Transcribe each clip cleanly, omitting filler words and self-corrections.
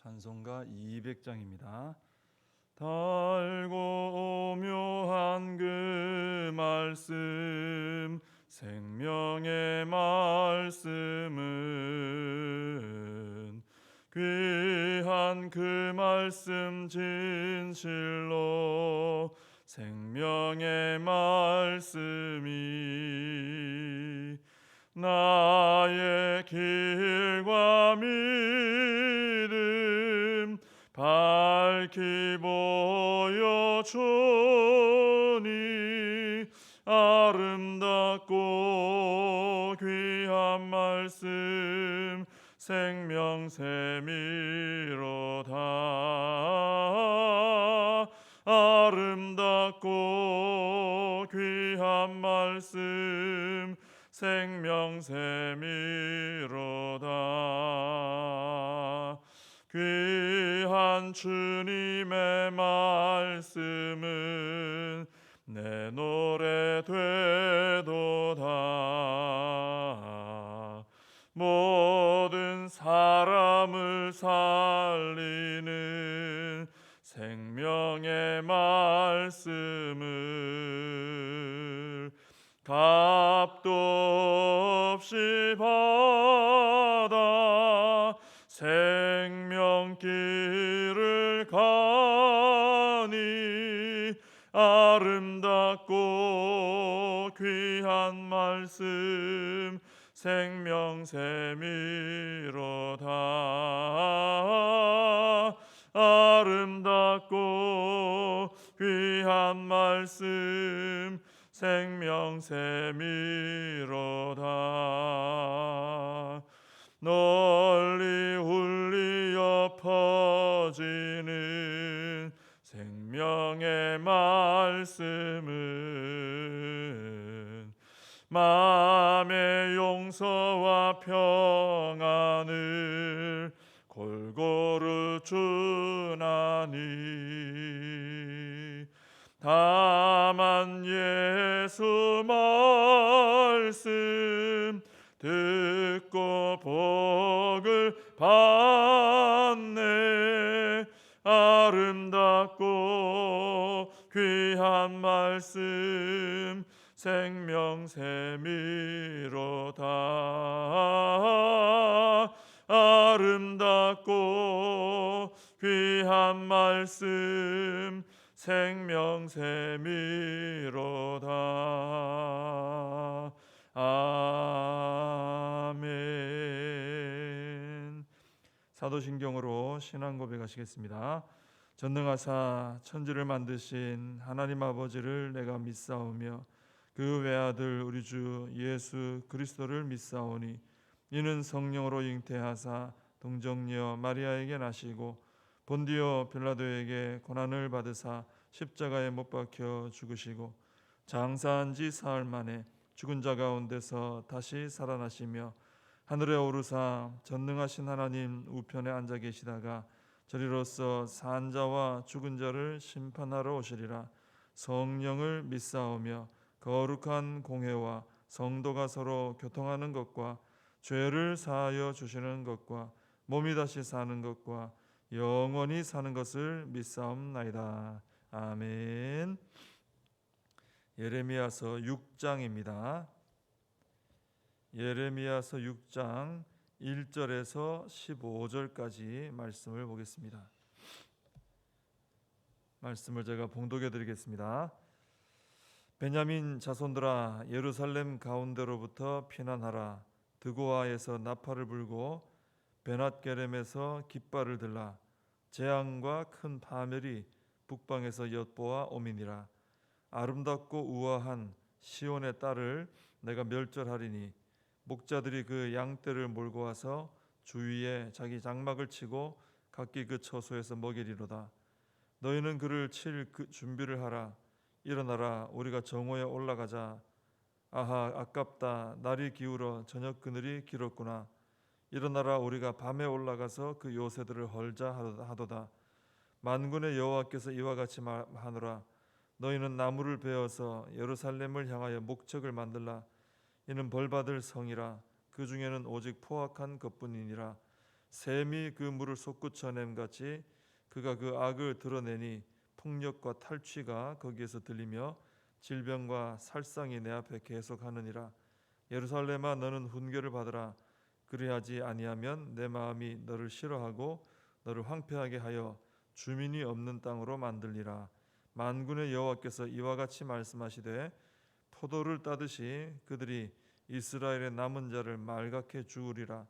찬송가 200장입니다. 달고 오묘한 그 말씀, 생명의 말씀은 귀한 그 말씀 진실로 생명의 말씀이 나의 길과 믿음 밝히 보여주니 아름답고 귀한 말씀 생명샘이로다. 아름답고 귀한 말씀 생명샘이로다. 귀한 주님의 말씀은 내 노래 되도다. 모든 사람을 살리는 생명의 말씀을 값도 없이 받아 생명길을 가니 아름답고 귀한 말씀 생명샘이로다. 아름답고 귀한 말씀 생명샘이로다. 널리 울리어 퍼지는 생명의 말씀은 마음의 용서와 평안을 골고루 주나니 다만 예수 말씀 듣고 복을 받네. 아름답고 귀한 말씀 생명샘이로다. 아름답고 귀한 말씀 생명샘이로다. 아멘. 사도신경으로 신앙 고백하시겠습니다. 전능하사 천지를 만드신 하나님 아버지를 내가 믿사오며 그 외아들 우리 주 예수 그리스도를 믿사오니 이는 성령으로 잉태하사 동정녀 마리아에게 나시고 본디오 빌라도에게 고난을 받으사 십자가에 못 박혀 죽으시고 장사한 지 사흘 만에 죽은 자 가운데서 다시 살아나시며 하늘에 오르사 전능하신 하나님 우편에 앉아 계시다가 저리로서 산 자와 죽은 자를 심판하러 오시리라. 성령을 믿사오며 거룩한 공회와 성도가 서로 교통하는 것과 죄를 사하여 주시는 것과 몸이 다시 사는 것과 영원히 사는 것을 믿사옵나이다. 아멘. 예레미야서 6장입니다. 예레미야서 6장 1절에서 15절까지 말씀을 보겠습니다. 말씀을 제가 봉독해 드리겠습니다. 베냐민 자손들아, 예루살렘 가운데로부터 피난하라. 드고아에서 나팔을 불고 베낫게렘에서 깃발을 들라. 재앙과 큰 파멸이 북방에서 엿보아 오미니라. 아름답고 우아한 시온의 딸을 내가 멸절하리니 목자들이 그 양떼를 몰고 와서 주위에 자기 장막을 치고 각기 그 처소에서 먹이리로다. 너희는 그를 칠 준비를 하라. 일어나라, 우리가 정오에 올라가자. 아하, 아깝다. 날이 기울어 저녁 그늘이 길었구나. 일어나라, 우리가 밤에 올라가서 그 요새들을 헐자 하도다. 만군의 여호와께서 이와 같이 하노라. 너희는 나무를 베어서 예루살렘을 향하여 목책을 만들라. 이는 벌받을 성이라. 그 중에는 오직 포악한 것뿐이니라. 샘이 그 물을 솟구쳐냄 같이 그가 그 악을 드러내니 폭력과 탈취가 거기에서 들리며 질병과 살상이 내 앞에 계속하느니라. 예루살렘아 너는 훈계를 받으라. 그리하지 아니하면 내 마음이 너를 싫어하고 너를 황폐하게 하여 주민이 없는 땅으로 만들리라. 만군의 여호와께서 이와 같이 말씀하시되 포도를 따듯이 그들이 이스라엘의 남은 자를 말갛게 주우리라.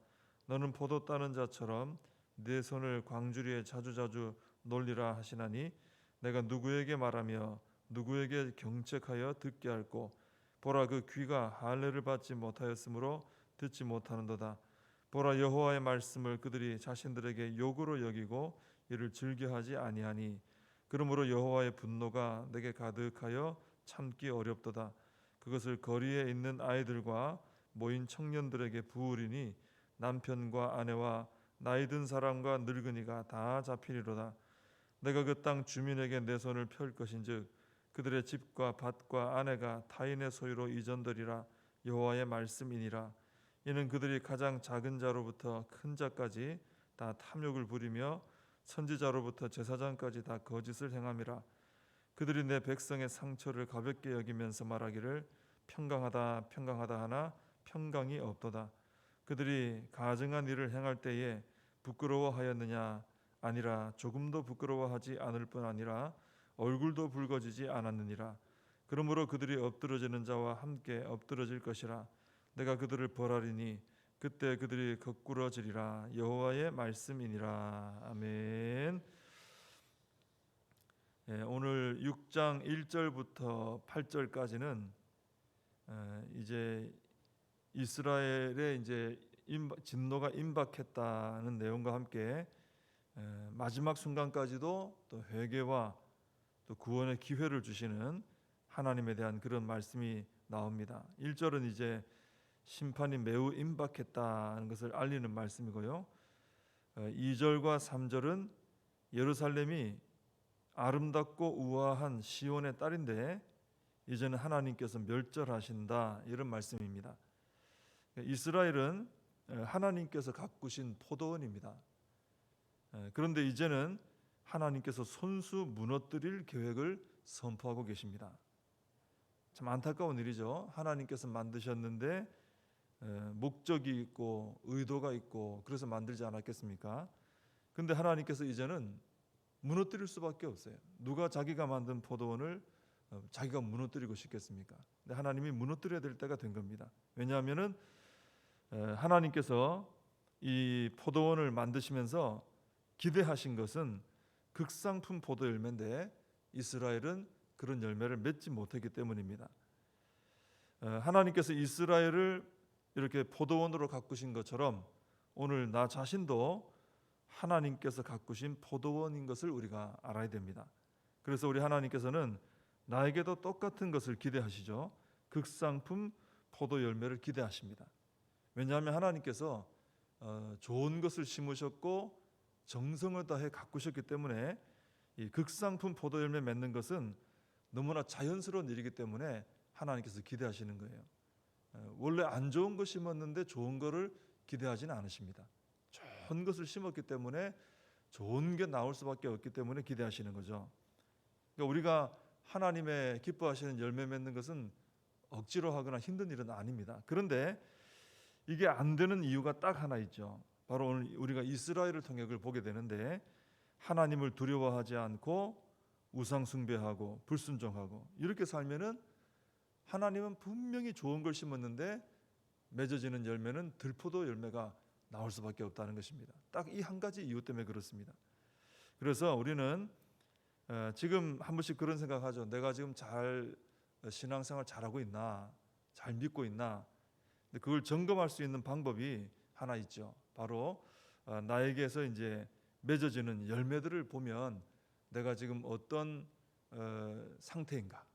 너는 포도 따는 자처럼 내 손을 광주리에 자주자주 놀리라 하시나니 내가 누구에게 말하며 누구에게 경책하여 듣게 할꼬. 보라 그 귀가 할례를 받지 못하였으므로 듣지 못하는도다. 보라 여호와의 말씀을 그들이 자신들에게 욕으로 여기고 이를 즐겨하지 아니하니 그러므로 여호와의 분노가 내게 가득하여 참기 어렵도다. 그것을 거리에 있는 아이들과 모인 청년들에게 부으리니 남편과 아내와 나이 든 사람과 늙은이가 다 잡히리로다. 내가 그 땅 주민에게 내 손을 펼 것인즉 그들의 집과 밭과 아내가 타인의 소유로 이전되리라. 여호와의 말씀이니라. 이는 그들이 가장 작은 자로부터 큰 자까지 다 탐욕을 부리며 선지자로부터 제사장까지 다 거짓을 행함이라. 그들이 내 백성의 상처를 가볍게 여기면서 말하기를 평강하다 평강하다 하나 평강이 없도다. 그들이 가증한 일을 행할 때에 부끄러워하였느냐? 아니라 조금도 부끄러워하지 않을 뿐 아니라 얼굴도 붉어지지 않았느니라. 그러므로 그들이 엎드러지는 자와 함께 엎드러질 것이라. 내가 그들을 벌하리니 그때 그들이 거꾸러지리라. 여호와의 말씀이니라. 아멘. 오늘 6장 1절부터 8절까지는 이제 이스라엘의 이제 진노가 임박했다는 내용과 함께 마지막 순간까지도 또 회개와 또 구원의 기회를 주시는 하나님에 대한 그런 말씀이 나옵니다. 1절은 이제 심판이 매우 임박했다는 것을 알리는 말씀이고요. 2절과 3절은 예루살렘이 아름답고 우아한 시온의 딸인데 이제는 하나님께서 멸절하신다, 이런 말씀입니다. 이스라엘은 하나님께서 가꾸신 포도원입니다. 그런데 이제는 하나님께서 손수 무너뜨릴 계획을 선포하고 계십니다. 참 안타까운 일이죠. 하나님께서 만드셨는데 목적이 있고 의도가 있고 그래서 만들지 않았겠습니까? 근데 하나님께서 이제는 무너뜨릴 수밖에 없어요. 누가 자기가 만든 포도원을 자기가 무너뜨리고 싶겠습니까? 근데 하나님이 무너뜨려야 될 때가 된 겁니다. 왜냐하면은 하나님께서 이 포도원을 만드시면서 기대하신 것은 극상품 포도 열매인데 이스라엘은 그런 열매를 맺지 못했기 때문입니다. 하나님께서 이스라엘을 이렇게 포도원으로 가꾸신 것처럼 오늘 나 자신도 하나님께서 가꾸신 포도원인 것을 우리가 알아야 됩니다. 그래서 우리 하나님께서는 나에게도 똑같은 것을 기대하시죠. 극상품 포도 열매를 기대하십니다. 왜냐하면 하나님께서 좋은 것을 심으셨고 정성을 다해 가꾸셨기 때문에 이 극상품 포도 열매 맺는 것은 너무나 자연스러운 일이기 때문에 하나님께서 기대하시는 거예요. 원래 안 좋은 것 심었는데 좋은 것을 기대하지는 않으십니다. 좋은 것을 심었기 때문에 좋은 게 나올 수밖에 없기 때문에 기대하시는 거죠. 그러니까 우리가 하나님의 기뻐하시는 열매 맺는 것은 억지로 하거나 힘든 일은 아닙니다. 그런데 이게 안 되는 이유가 딱 하나 있죠. 바로 오늘 우리가 이스라엘을 통해 그걸 보게 되는데 하나님을 두려워하지 않고 우상 숭배하고 불순종하고 이렇게 살면은 하나님은 분명히 좋은 걸 심었는데 맺어지는 열매는 들포도 열매가 나올 수밖에 없다는 것입니다. 딱 이 한 가지 이유 때문에 그렇습니다. 그래서 우리는 지금 한 번씩 그런 생각하죠. 내가 지금 잘 신앙생활 잘하고 있나, 잘 믿고 있나. 근데 그걸 점검할 수 있는 방법이 하나 있죠. 바로 나에게서 이제 맺어지는 열매들을 보면 내가 지금 어떤 상태인가,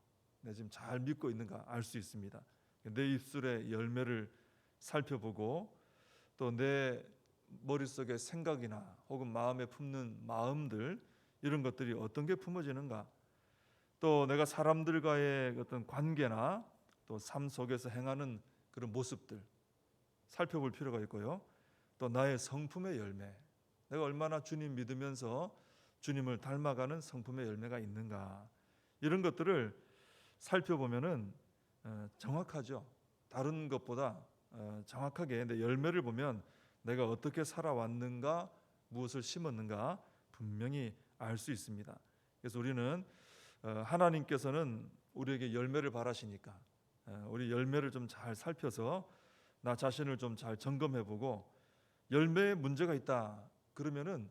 내가 지금 잘 믿고 있는가 알 수 있습니다. 내 입술의 열매를 살펴보고 또 내 머릿속의 생각이나 혹은 마음에 품는 마음들 이런 것들이 어떤 게 품어지는가, 또 내가 사람들과의 어떤 관계나 또 삶 속에서 행하는 그런 모습들 살펴볼 필요가 있고요. 또 나의 성품의 열매, 내가 얼마나 주님 믿으면서 주님을 닮아가는 성품의 열매가 있는가, 이런 것들을 살펴보면은 정확하죠. 다른 것보다 정확하게 내 열매를 보면 내가 어떻게 살아왔는가, 무엇을 심었는가 분명히 알 수 있습니다. 그래서 우리는 하나님께서는 우리에게 열매를 바라시니까 우리 열매를 좀 잘 살펴서 나 자신을 좀 잘 점검해보고 열매에 문제가 있다 그러면은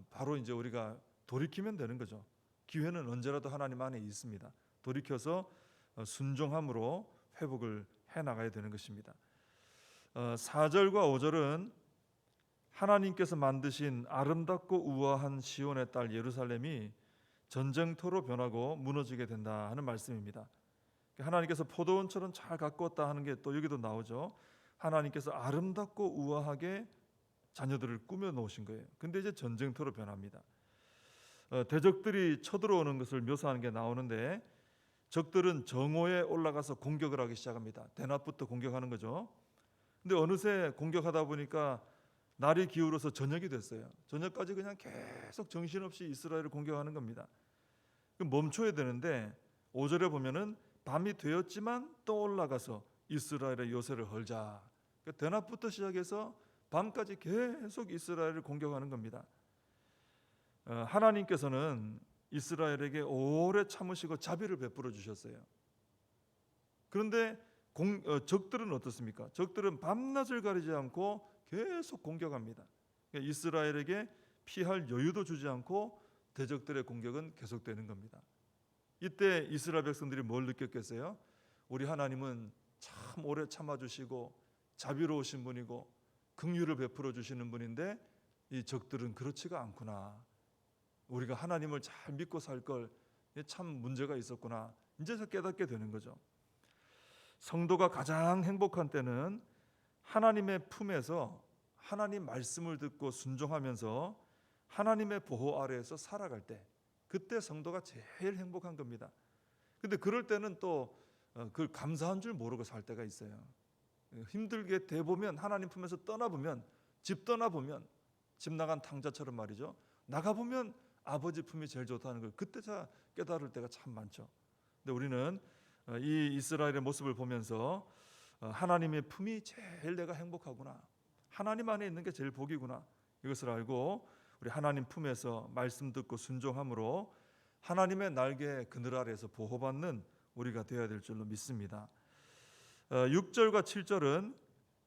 바로 이제 우리가 돌이키면 되는 거죠. 기회는 언제라도 하나님 안에 있습니다. 돌이켜서 순종함으로 회복을 해나가야 되는 것입니다. 4절과 5절은 하나님께서 만드신 아름답고 우아한 시온의 딸 예루살렘이 전쟁터로 변하고 무너지게 된다 하는 말씀입니다. 하나님께서 포도원처럼 잘 가꾸었다 하는 게 또 여기도 나오죠. 하나님께서 아름답고 우아하게 자녀들을 꾸며 놓으신 거예요. 근데 이제 전쟁터로 변합니다. 대적들이 쳐들어오는 것을 묘사하는 게 나오는데 적들은 정오에 올라가서 공격을 하기 시작합니다. 대낮부터 공격하는 거죠. 근데 어느새 공격하다 보니까 날이 기울어서 저녁이 됐어요. 저녁까지 그냥 계속 정신없이 이스라엘을 공격하는 겁니다. 멈춰야 되는데 5절에 보면은 밤이 되었지만 또 올라가서 이스라엘의 요새를 헐자. 대낮부터 시작해서 밤까지 계속 이스라엘을 공격하는 겁니다. 하나님께서는 이스라엘에게 오래 참으시고 자비를 베풀어 주셨어요. 그런데 적들은 어떻습니까? 적들은 밤낮을 가리지 않고 계속 공격합니다. 이스라엘에게 피할 여유도 주지 않고 대적들의 공격은 계속되는 겁니다. 이때 이스라엘 백성들이 뭘 느꼈겠어요? 우리 하나님은 참 오래 참아주시고 자비로우신 분이고 긍휼을 베풀어 주시는 분인데 이 적들은 그렇지가 않구나. 우리가 하나님을 잘 믿고 살 걸 참 문제가 있었구나. 이제서 깨닫게 되는 거죠. 성도가 가장 행복한 때는 하나님의 품에서 하나님 말씀을 듣고 순종하면서 하나님의 보호 아래에서 살아갈 때, 그때 성도가 제일 행복한 겁니다. 근데 그럴 때는 또 그걸 감사한 줄 모르고 살 때가 있어요. 힘들게 돼보면, 하나님 품에서 떠나보면, 집 떠나보면, 집 나간 탕자처럼 말이죠, 나가보면 아버지 품이 제일 좋다는 걸 그때 다 깨달을 때가 참 많죠. 근데 우리는 이 이스라엘의 모습을 보면서 하나님의 품이 제일 내가 행복하구나, 하나님 안에 있는 게 제일 복이구나, 이것을 알고 우리 하나님 품에서 말씀 듣고 순종함으로 하나님의 날개 그늘 아래에서 보호받는 우리가 되어야 될 줄로 믿습니다. 6절과 7절은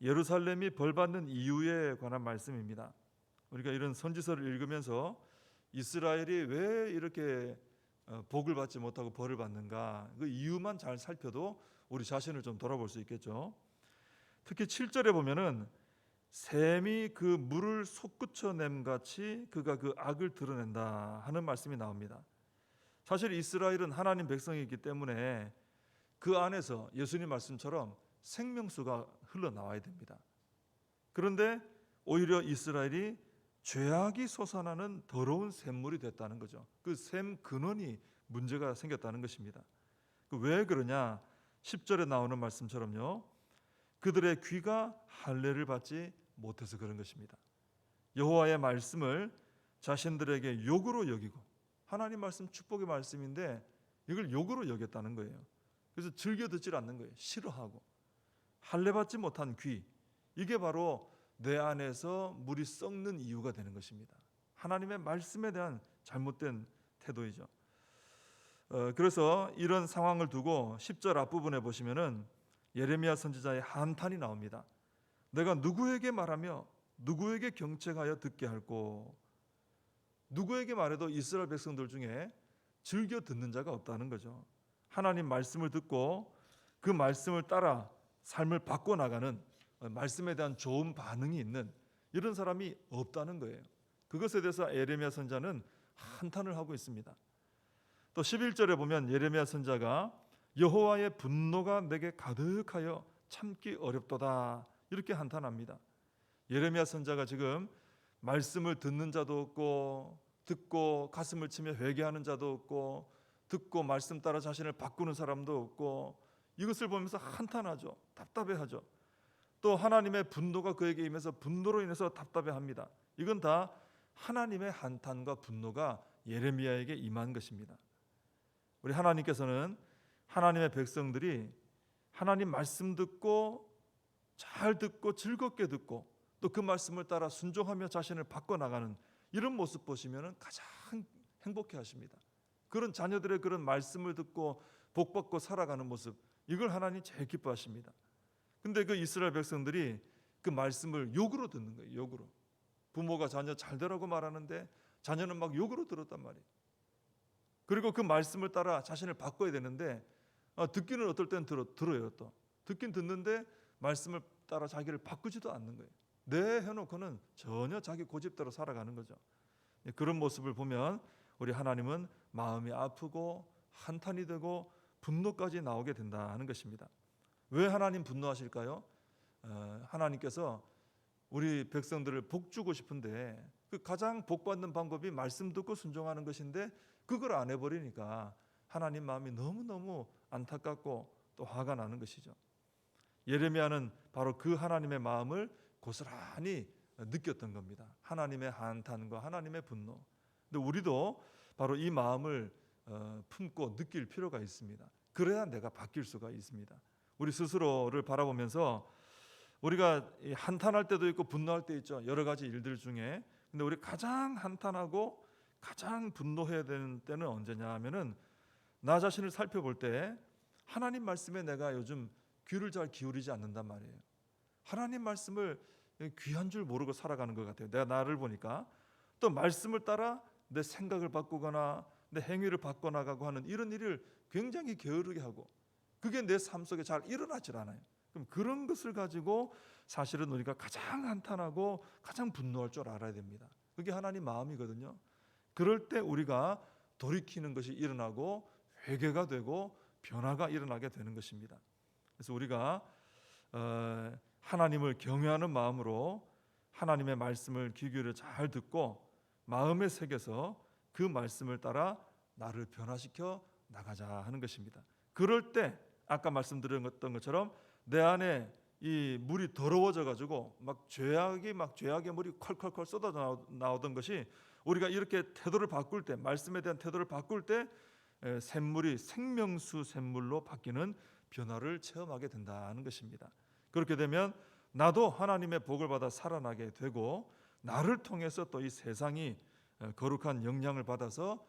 예루살렘이 벌받는 이유에 관한 말씀입니다. 우리가 이런 선지서를 읽으면서 이스라엘이 왜 이렇게 복을 받지 못하고 벌을 받는가, 그 이유만 잘 살펴도 우리 자신을 좀 돌아볼 수 있겠죠. 특히 7절에 보면은 샘이 그 물을 솟구쳐냄 같이 그가 그 악을 드러낸다 하는 말씀이 나옵니다. 사실 이스라엘은 하나님 백성이기 때문에 그 안에서 예수님 말씀처럼 생명수가 흘러나와야 됩니다. 그런데 오히려 이스라엘이 죄악이 솟아나는 더러운 샘물이 됐다는 거죠. 그 샘 근원이 문제가 생겼다는 것입니다. 왜 그러냐? 10절에 나오는 말씀처럼요, 그들의 귀가 할례를 받지 못해서 그런 것입니다. 여호와의 말씀을 자신들에게 욕으로 여기고, 하나님 말씀 축복의 말씀인데 이걸 욕으로 여겼다는 거예요. 그래서 즐겨 듣질 않는 거예요. 싫어하고. 할례 받지 못한 귀, 이게 바로 내 안에서 물이 썩는 이유가 되는 것입니다. 하나님의 말씀에 대한 잘못된 태도이죠. 그래서 이런 상황을 두고 10절 앞부분에 보시면은 예레미야 선지자의 한탄이 나옵니다. 내가 누구에게 말하며 누구에게 경책하여 듣게 할꼬. 누구에게 말해도 이스라엘 백성들 중에 즐겨 듣는 자가 없다는 거죠. 하나님 말씀을 듣고 그 말씀을 따라 삶을 바꿔나가는, 말씀에 대한 좋은 반응이 있는 이런 사람이 없다는 거예요. 그것에 대해서 예레미야 선지자는 한탄을 하고 있습니다. 또 11절에 보면 예레미야 선지자가 여호와의 분노가 내게 가득하여 참기 어렵도다, 이렇게 한탄합니다. 예레미야 선지자가 지금 말씀을 듣는 자도 없고, 듣고 가슴을 치며 회개하는 자도 없고, 듣고 말씀 따라 자신을 바꾸는 사람도 없고, 이것을 보면서 한탄하죠. 답답해하죠. 또 하나님의 분노가 그에게 임해서 분노로 인해서 답답해합니다. 이건 다 하나님의 한탄과 분노가 예레미야에게 임한 것입니다. 우리 하나님께서는 하나님의 백성들이 하나님 말씀 듣고 잘 듣고 즐겁게 듣고 또 그 말씀을 따라 순종하며 자신을 바꿔나가는 이런 모습 보시면 가장 행복해 하십니다. 그런 자녀들의 그런 말씀을 듣고 복받고 살아가는 모습, 이걸 하나님 제일 기뻐하십니다. 근데 그 이스라엘 백성들이 그 말씀을 욕으로 듣는 거예요. 욕으로. 부모가 자녀 잘 되라고 말하는데 자녀는 막 욕으로 들었단 말이에요. 그리고 그 말씀을 따라 자신을 바꿔야 되는데 듣기는 어떨 때는 들어요. 또 듣긴 듣는데 말씀을 따라 자기를 바꾸지도 않는 거예요. 네 해놓고는 전혀 자기 고집대로 살아가는 거죠. 그런 모습을 보면 우리 하나님은 마음이 아프고 한탄이 되고 분노까지 나오게 된다는 것입니다. 왜 하나님 분노하실까요? 하나님께서 우리 백성들을 복 주고 싶은데 그 가장 복 받는 방법이 말씀 듣고 순종하는 것인데 그걸 안 해버리니까 하나님 마음이 너무너무 안타깝고 또 화가 나는 것이죠. 예레미야는 바로 그 하나님의 마음을 고스란히 느꼈던 겁니다. 하나님의 한탄과 하나님의 분노. 근데 우리도 바로 이 마음을 품고 느낄 필요가 있습니다. 그래야 내가 바뀔 수가 있습니다. 우리 스스로를 바라보면서 우리가 한탄할 때도 있고 분노할 때 있죠. 여러 가지 일들 중에. 근데 우리 가장 한탄하고 가장 분노해야 되는 때는 언제냐 하면은 나 자신을 살펴볼 때 하나님 말씀에 내가 요즘 귀를 잘 기울이지 않는단 말이에요. 하나님 말씀을 귀한 줄 모르고 살아가는 것 같아요. 내가 나를 보니까 또 말씀을 따라 내 생각을 바꾸거나 내 행위를 바꿔나가고 하는 이런 일을 굉장히 게으르게 하고 그게 내 삶 속에 잘 일어나질 않아요. 그럼 그런 것을 가지고 사실은 우리가 가장 한탄하고 가장 분노할 줄 알아야 됩니다. 그게 하나님 마음이거든요. 그럴 때 우리가 돌이키는 것이 일어나고 회개가 되고 변화가 일어나게 되는 것입니다. 그래서 우리가 하나님을 경외하는 마음으로 하나님의 말씀을 귀 기울여 잘 듣고 마음에 새겨서 그 말씀을 따라 나를 변화시켜 나가자 하는 것입니다. 그럴 때 아까 말씀드렸던 것처럼 내 안에 이 물이 더러워져 가지고 막 죄악의 물이 컬컬컬 쏟아져 나오던 것이 우리가 이렇게 태도를 바꿀 때 말씀에 대한 태도를 바꿀 때 샘물이 생명수 샘물로 바뀌는 변화를 체험하게 된다는 것입니다. 그렇게 되면 나도 하나님의 복을 받아 살아나게 되고 나를 통해서 또 이 세상이 거룩한 영향을 받아서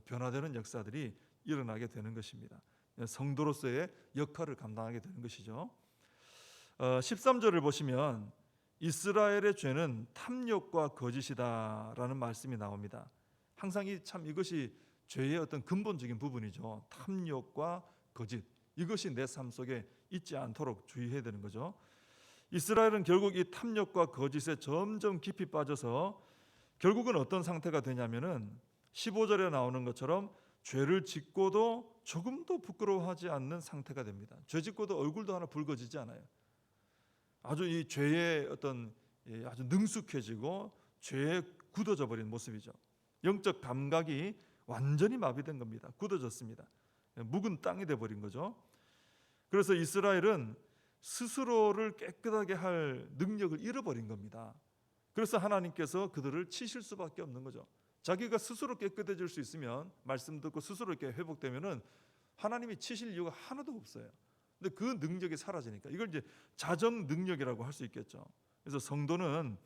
변화되는 역사들이 일어나게 되는 것입니다. 성도로서의 역할을 감당하게 되는 것이죠. 13절을 보시면 이스라엘의 죄는 탐욕과 거짓이다라는 말씀이 나옵니다. 항상 이것이 죄의 어떤 근본적인 부분이죠. 탐욕과 거짓. 이것이 내 삶 속에 있지 않도록 주의해야 되는 거죠. 이스라엘은 결국 이 탐욕과 거짓에 점점 깊이 빠져서 결국은 어떤 상태가 되냐면은 15절에 나오는 것처럼 죄를 짓고도 조금도 부끄러워하지 않는 상태가 됩니다. 죄 짓고도 얼굴도 하나 붉어지지 않아요. 아주 이 죄에 어떤 아주 능숙해지고 죄에 굳어져 버린 모습이죠. 영적 감각이 완전히 마비된 겁니다. 굳어졌습니다. 묵은 땅이 돼 버린 거죠. 그래서 이스라엘은 스스로를 깨끗하게 할 능력을 잃어버린 겁니다. 그래서 하나님께서 그들을 치실 수밖에 없는 거죠. 자기가 스스로 깨끗해질 수 있으면 말씀 듣고 스스로 이렇게 회복되면은 하나님이 치실 이유가 하나도 없어요. 근데 그 능력이 사라지니까 이걸 이제 자정 능력이라고 할 수 있겠죠. 그래서 성도는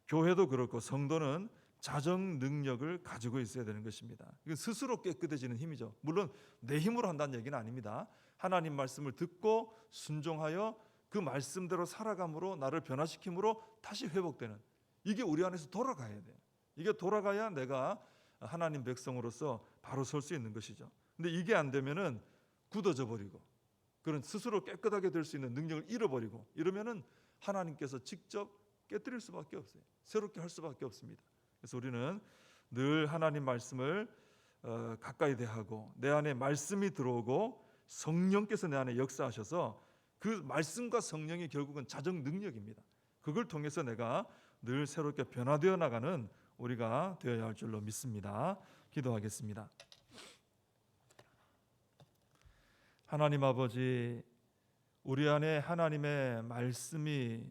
교회도 그렇고 성도는 자정 능력을 가지고 있어야 되는 것입니다. 스스로 깨끗해지는 힘이죠. 물론 내 힘으로 한다는 얘기는 아닙니다. 하나님 말씀을 듣고 순종하여 그 말씀대로 살아감으로 나를 변화시킴으로 다시 회복되는 이게 우리 안에서 돌아가야 돼요. 이게 돌아가야 내가 하나님 백성으로서 바로 설 수 있는 것이죠. 근데 이게 안 되면은 굳어져 버리고 그런 스스로 깨끗하게 될 수 있는 능력을 잃어버리고 이러면은 하나님께서 직접 깨뜨릴 수밖에 없어요. 새롭게 할 수밖에 없습니다. 그래서 우리는 늘 하나님 말씀을 가까이 대하고 내 안에 말씀이 들어오고 성령께서 내 안에 역사하셔서 그 말씀과 성령이 결국은 자정 능력입니다. 그걸 통해서 내가 늘 새롭게 변화되어 나가는 우리가 되어야 할 줄로 믿습니다. 기도하겠습니다. 하나님 아버지, 우리 안에 하나님의 말씀이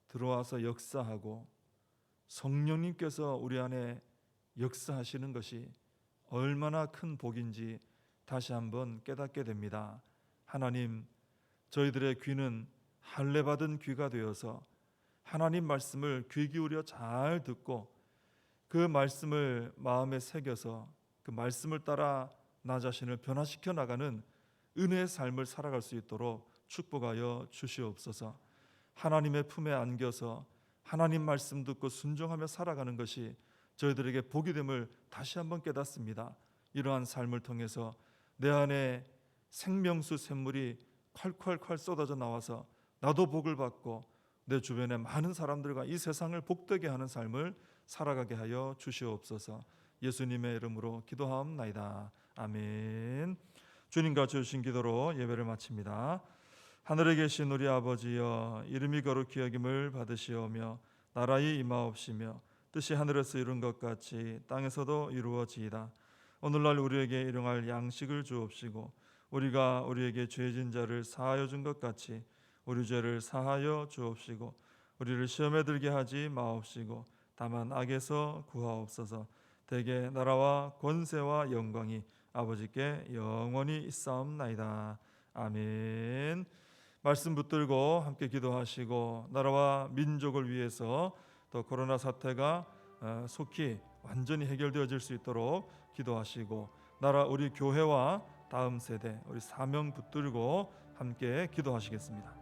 들어와서 역사하고 성령님께서 우리 안에 역사하시는 것이 얼마나 큰 복인지 다시 한번 깨닫게 됩니다. 하나님, 저희들의 귀는 할례 받은 귀가 되어서 하나님 말씀을 귀 기울여 잘 듣고 그 말씀을 마음에 새겨서 그 말씀을 따라 나 자신을 변화시켜 나가는 은혜의 삶을 살아갈 수 있도록 축복하여 주시옵소서. 하나님의 품에 안겨서 하나님 말씀 듣고 순종하며 살아가는 것이 저희들에게 복이 됨을 다시 한번 깨닫습니다. 이러한 삶을 통해서 내 안에 생명수 샘물이 콸콸콸 쏟아져 나와서 나도 복을 받고 내 주변의 많은 사람들과 이 세상을 복되게 하는 삶을 살아가게 하여 주시옵소서. 예수님의 이름으로 기도하옵나이다. 아멘. 주님과 주신 기도로 예배를 마칩니다. 하늘에 계신 우리 아버지여, 이름이 거룩히 여김을 받으시오며 나라의 임하옵시며 뜻이 하늘에서 이룬 것 같이 땅에서도 이루어지이다. 오늘날 우리에게 일용할 양식을 주옵시고 우리가 우리에게 죄진 자를 사하여 준 것 같이 우리 죄를 사하여 주옵시고 우리를 시험에 들게 하지 마옵시고 다만 악에서 구하옵소서. 대개 나라와 권세와 영광이 아버지께 영원히 있사옵나이다. 아멘. 말씀 붙들고 함께 기도하시고 나라와 민족을 위해서 또 코로나 사태가 속히 완전히 해결되어질 수 있도록 기도하시고 나라 우리 교회와 다음 세대 우리 사명 붙들고 함께 기도하시겠습니다.